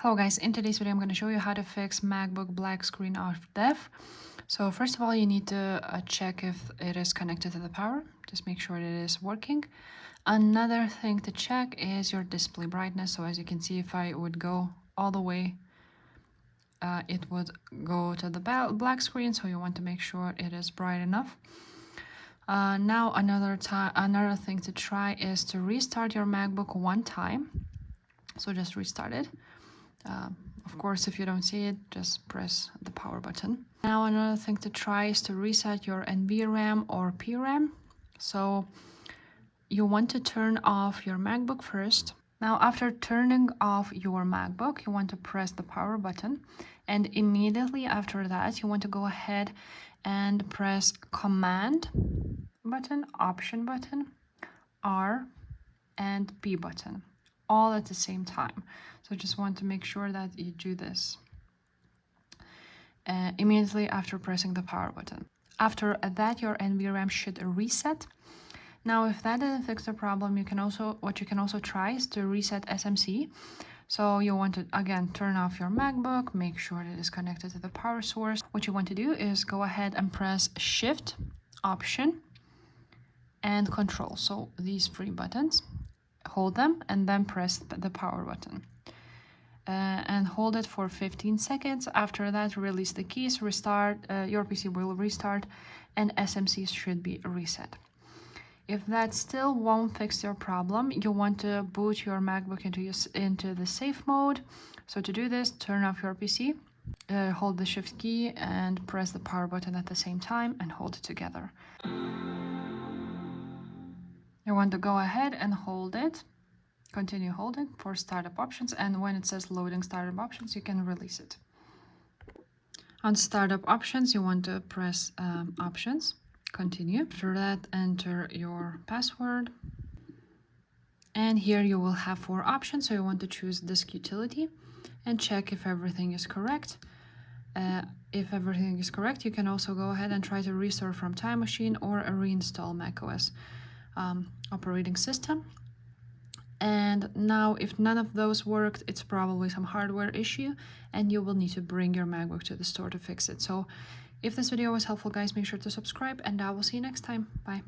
Hello guys, in today's video I'm going to show you how to fix MacBook black screen off def. So first of all you need to check if it is connected to the power. Just make sure it is working. Another thing to check is your display brightness. So as you can see, if I would go all the way, it would go to the black screen, so you want to make sure it is bright enough. Now another thing to try is to restart your MacBook one time. So just restart it. Of course, if you don't see it, just press the power button. Now another thing to try is to reset your NVRAM or PRAM. So you want to turn off your MacBook first. Now after turning off your MacBook, you want to press the power button, and immediately after that you want to go ahead and press Command button, Option button, R and B button, all at the same time. So just want to make sure that you do this immediately after pressing the power button. After that, your NVRAM should reset. Now, if that doesn't fix the problem, what you can also try is to reset SMC. So you want to again turn off your MacBook, make sure it is connected to the power source. What you want to do is go ahead and press Shift, Option, and Control. So these three buttons, hold them and then press the power button. And hold it for 15 seconds. After that, release the keys, restart, your PC will restart, and SMC should be reset. If that still won't fix your problem, you want to boot your MacBook into the safe mode. So to do this, turn off your PC, hold the Shift key and press the power button at the same time and hold it together. You want to go ahead and hold it. Continue holding for startup options, and when it says loading startup options, you can release it. On startup options, you want to press options, continue. After that, enter your password. And here you will have 4 options, so you want to choose disk utility and check if everything is correct. If everything is correct, you can also go ahead and try to restore from Time Machine or reinstall macOS operating system. And now if none of those worked, it's probably some hardware issue and you will need to bring your MacBook to the store to fix it. So if this video was helpful, guys, make sure to subscribe and I will see you next time. Bye.